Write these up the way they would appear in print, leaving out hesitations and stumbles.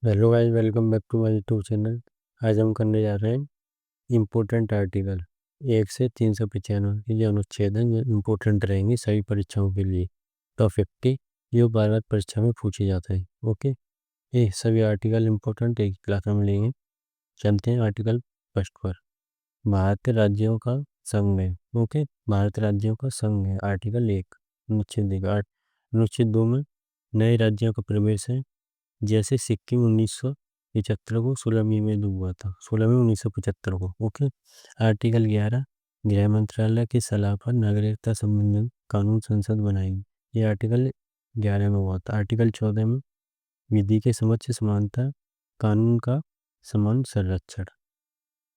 Hello guys, welcome back to my YouTube channel. आज हम करने जा रहे हैं इम्पोर्टेंट आर्टिकल 1 से 395 के जो अनुच्छेद हैं, जो इम्पोर्टेंट रहेंगे सभी परीक्षाओं के लिए। टॉप 50 जो बार बार परीक्षा में पूछे जाते हैं। ओके, ये सभी आर्टिकल इम्पोर्टेंट एक क्लास में मिलेंगे। चलते हैं आर्टिकल फर्स्ट पर। भारतीय राज्यों का संघ है। ओके, भारतीय राज्यों का संघ है आर्टिकल 1। अनुच्छेद 2 में नए राज्यों का प्रवेश है। जैसे सिक्किम 1975 को 16वीं में हुआ था, 16वीं 1975 को। ओके, आर्टिकल 11 गृह मंत्रालय की सलाह पर नागरिकता संबंधी कानून संसद बनाएगी। ये आर्टिकल 11 में हुआ था। आर्टिकल 14 में विधि के समक्ष समानता, कानून का समान संरक्षण।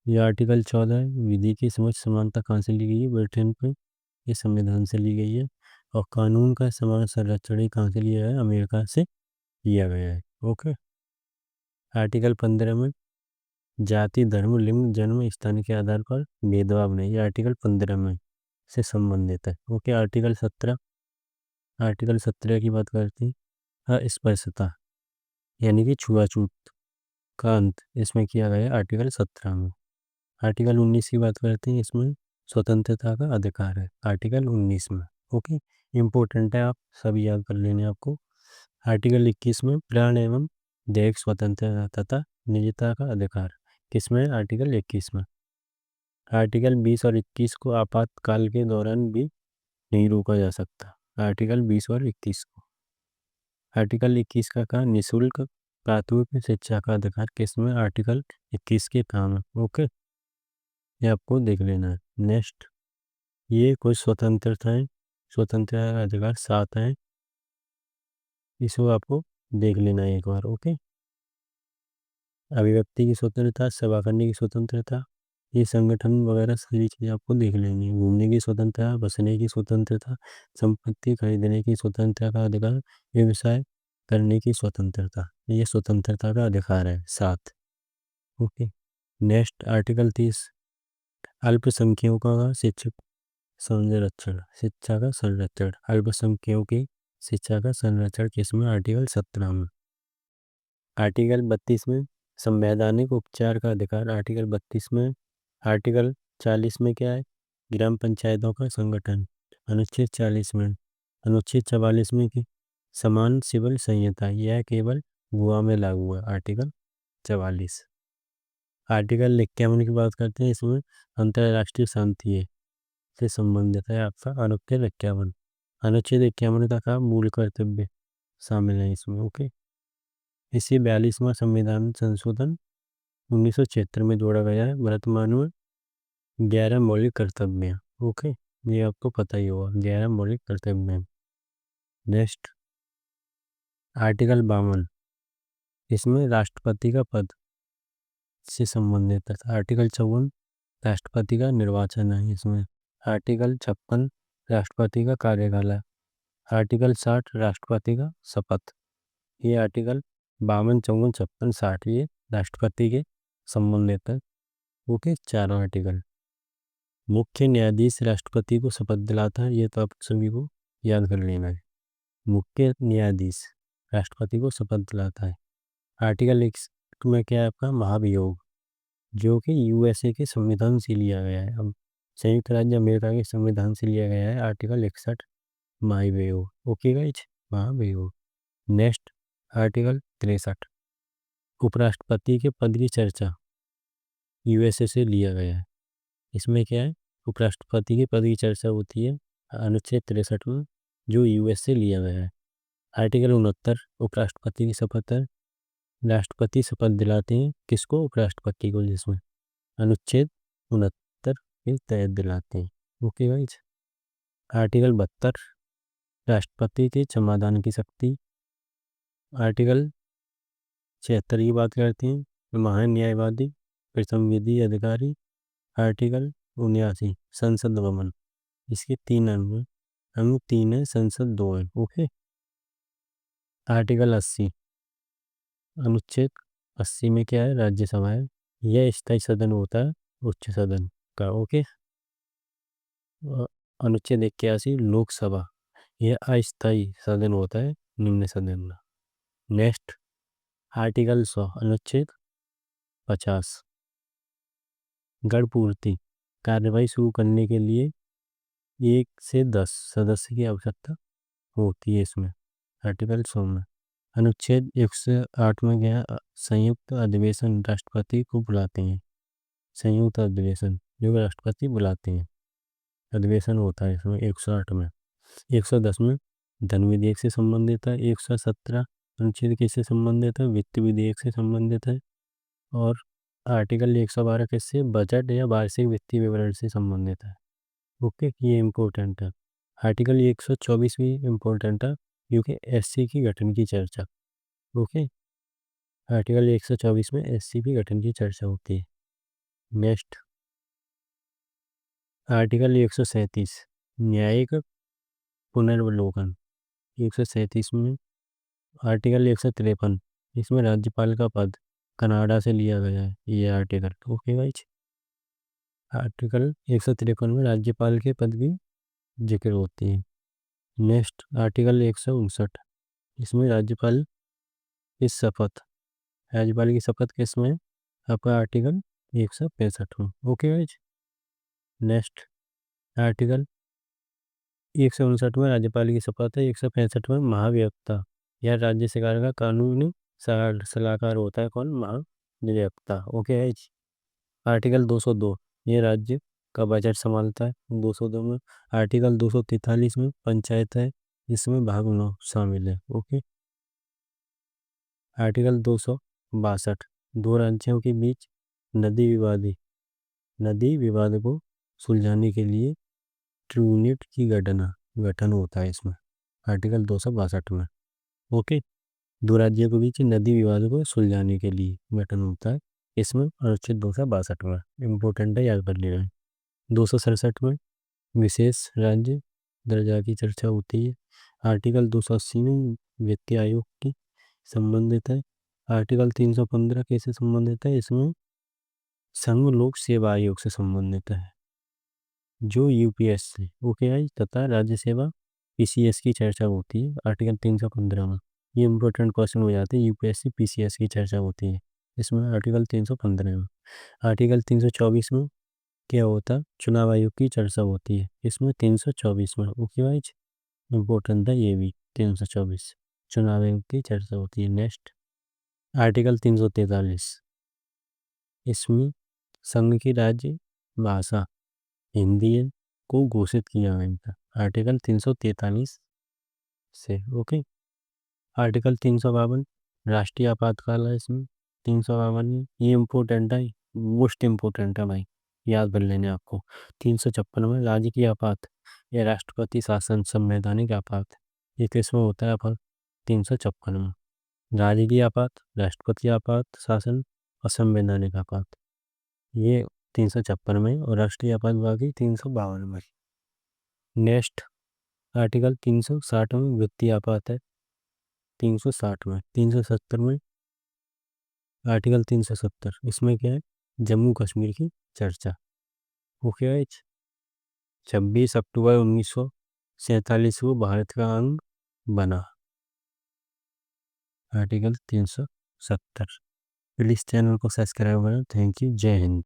ये आर्टिकल 14 है। विधि की समक्ष समानता कहाँ से ली गई है? ब्रिटेन पे, ये संविधान से ली गई है। और कानून का समान संरक्षण ही कहाँ से लिया है? अमेरिका से लिया गया है। ओके, आर्टिकल 15 में जाति, धर्म, लिंग, जन्म स्थान के आधार पर भेदभाव नहीं। ये आर्टिकल 15 में से संबंधित है। ओके, आर्टिकल 17 की बात करते हैं। अस्पृश्यता यानी कि छुआछूत का अंत इसमें किया गया है आर्टिकल 17 में। आर्टिकल 19 की बात करते हैं। इसमें स्वतंत्रता का अधिकार है आर्टिकल 19 में। ओके, इम्पोर्टेंट है, आप सभी याद कर लेने आपको। आर्टिकल 21 में प्राण एवं दैहिक स्वतंत्रता तथा निजता का अधिकार किसमें? आर्टिकल 21 में। आर्टिकल 20 और 21 को आपातकाल के दौरान भी नहीं रोका जा सकता। आर्टिकल 20 और 21 को। आर्टिकल 21 का कहा निःशुल्क प्राथमिक शिक्षा का अधिकार किसमें? आर्टिकल 21 के काम है। ओके, ये आपको देख लेना है। नेक्स्ट, ये कुछ स्वतंत्रताएं, स्वतंत्रता का अधिकार 7 है, इसको आपको देख लेना है एक बार। ओके, अभिव्यक्ति की स्वतंत्रता, सभा करने की स्वतंत्रता, ये संगठन वगैरह सारी चीज़ें आपको देख लेनी है। घूमने की स्वतंत्रता, बसने की स्वतंत्रता, संपत्ति खरीदने की स्वतंत्रता का अधिकार, व्यवसाय करने की स्वतंत्रता, ये स्वतंत्रता का अधिकार है 7। ओके, नेक्स्ट आर्टिकल 30 अल्पसंख्यकों का शिक्षक संरक्षण, शिक्षा का संरक्षण, अल्पसंख्यकों की शिक्षा का संरक्षण किसमें? आर्टिकल 17 में। आर्टिकल 32 में संवैधानिक उपचार का अधिकार, आर्टिकल 32 में। आर्टिकल 40 में क्या है? ग्राम पंचायतों का संगठन, अनुच्छेद 40 में। अनुच्छेद 44 में कि समान सिविल संहिता, यह केवल गोवा में लागू है, आर्टिकल 44। आर्टिकल 51 की बात करते हैं। इसमें अंतर्राष्ट्रीय शांति है से संबंधित है आपका अनुच्छेद 51। अनुच्छेद 51 तक का मूल कर्तव्य शामिल है इसमें। ओके, इसी 42वां संविधान संशोधन 1976 में जोड़ा गया है। वर्तमान में 11 मौलिक कर्तव्य हैं। ओके, ये आपको पता ही होगा, 11 मौलिक कर्तव्य हैं। नेक्स्ट, आर्टिकल 52 इसमें राष्ट्रपति का पद से संबंधित है। आर्टिकल 54 राष्ट्रपति का निर्वाचन है इसमें। आर्टिकल 56 राष्ट्रपति का कार्यकाल है। आर्टिकल 60 राष्ट्रपति का शपथ। ये आर्टिकल 52, 54, 56, 60 ये राष्ट्रपति के संबंधित है। ओके, चारों आर्टिकल। मुख्य न्यायाधीश राष्ट्रपति को शपथ दिलाता है, ये तो आप सभी को याद कर लेना है। मुख्य न्यायाधीश राष्ट्रपति को शपथ दिलाता है। आर्टिकल 1 में क्या है आपका? महाभियोग, जो कि यूएसए के संविधान से लिया गया है। अब संयुक्त राज्य अमेरिका के संविधान से लिया गया है आर्टिकल 61 महाभियोग। ओके गाइज, महाभियोग। नेक्स्ट, आर्टिकल 63 उपराष्ट्रपति के पद की चर्चा, यूएसए से लिया गया है। इसमें क्या है? उपराष्ट्रपति के पद की चर्चा होती है अनुच्छेद 63 में, जो यूएस से लिया गया है। आर्टिकल 69 उपराष्ट्रपति की शपथ है। राष्ट्रपति शपथ दिलाते हैं किसको? उपराष्ट्रपति को, जिसमें अनुच्छेद 69 के तहत दिलाते हैं। Okay guys. आर्टिकल 72 राष्ट्रपति के क्षमादान की शक्ति। आर्टिकल 76 की बात करते हैं, महान न्यायवादी, प्रथम विधि अधिकारी। आर्टिकल 79 संसद भवन, इसके 3 अंग हैं। अंग 3 है, संसद 2 है। ओके, आर्टिकल 80 अनुच्छेद 80 में क्या है? राज्यसभा है, यह स्थायी सदन होता है उच्च सदन का। ओके, अनुच्छेद 81 लोकसभा, यह अस्थायी सदन होता है निम्न सदन का। नेक्स्ट, आर्टिकल 100 अनुच्छेद 50 गण पूर्ति कार्रवाई शुरू करने के लिए 1 से 10 सदस्य की आवश्यकता होती है इसमें। आर्टिकल 100 में अनुच्छेद 108 में गया संयुक्त अधिवेशन राष्ट्रपति को बुलाते हैं। संयुक्त अधिवेशन जो राष्ट्रपति बुलाते हैं अधिवेशन होता है इसमें 108 में। 110 में धन विधेयक से संबंधित है। 117 अनुच्छेद किससे संबंधित है? वित्त विधेयक से संबंधित है। और आर्टिकल 112 किससे? बजट या वार्षिक वित्तीय विवरण से संबंधित है। ओके, ये इम्पोर्टेंट है। आर्टिकल 124 भी इम्पोर्टेंट है क्योंकि एससी की गठन की चर्चा। ओके, आर्टिकल 124 में एससी की गठन की चर्चा होती है। नेक्स्ट आर्टिकल 137 न्यायिक पुनर्वलोकन। 137 में आर्टिकल 153 इसमें राज्यपाल का पद कनाडा से लिया गया है ये आर्टिकल। ओके गाइस, आर्टिकल 153 में राज्यपाल के पद की जिक्र होती है। नेक्स्ट आर्टिकल 159 इसमें राज्यपाल की शपथ। राज्यपाल की शपथ किसमें? आपका आर्टिकल 165 में। ओके गाइस, नेक्स्ट आर्टिकल 159 में राज्यपाल की शपथ है। 165 में महाधिवक्ता या राज्य सरकार का कानूनी सलाहकार होता है कौन? महाधिवक्ता। ओके गाइस, आर्टिकल 202 ये राज्य का बजट संभालता है 202 में। आर्टिकल 243 में पंचायत है, इसमें भाग 9 शामिल है। ओके, आर्टिकल 262 दो राज्यों के बीच नदी विवाद को सुलझाने के लिए ट्रिब्यूनल की गठन होता है इसमें आर्टिकल 262 में। ओके, दो राज्यों के बीच नदी विवाद को सुलझाने के लिए गठन होता है इसमें अनुच्छेद 262 में। इम्पोर्टेंट है, याद कर लेना। 267 में विशेष राज्य दर्जा की चर्चा होती है। आर्टिकल 280 में वित्तीय आयोग की संबंधित है। आर्टिकल 315 कैसे संबंधित है? इसमें संघ लोक सेवा आयोग से संबंधित है जो यूपीएससी। ओके आई, तथा राज्य सेवा पीसीएस की चर्चा होती है आर्टिकल 315 में। ये इंपॉर्टेंट क्वेश्चन हो जाते हैं, यूपीएससी पीसीएस की चर्चा होती है इसमें आर्टिकल 315 में। आर्टिकल 324 में क्या होता है? चुनाव आयोग की चर्चा होती है इसमें 324 में। ओके वाइज इम्पोर्टेंट है ये भी। 324 चुनाव आयोग की चर्चा होती है। नेक्स्ट आर्टिकल 343 इसमें संघ की राज्य भाषा हिंदी को घोषित किया गया था आर्टिकल 343 से। ओके, आर्टिकल 352 राष्ट्रीय आपातकाल है इसमें 352 में। ये इम्पोर्टेंट है, मोस्ट इम्पोर्टेंट है भाई, याद कर लेने आपको। 356 में राज्य की आपात या राष्ट्रपति शासन संवैधानिक आपात, ये किसमें होता है? आपात 356 में। राज्य की आपात, राष्ट्रपति आपात शासन और संवैधानिक आपात ये 356 में, और राष्ट्रीय आपात बाकी 352 में। नेक्स्ट आर्टिकल 360 में वित्तीय आपात है 360 में। 370 में आर्टिकल 370 इसमें क्या है? जम्मू कश्मीर की चर्चा। ओके, 26 अक्टूबर 1947 को भारत का अंग बना आर्टिकल 370। प्लीज़ चैनल को सब्सक्राइब करें। थैंक यू, जय हिंद।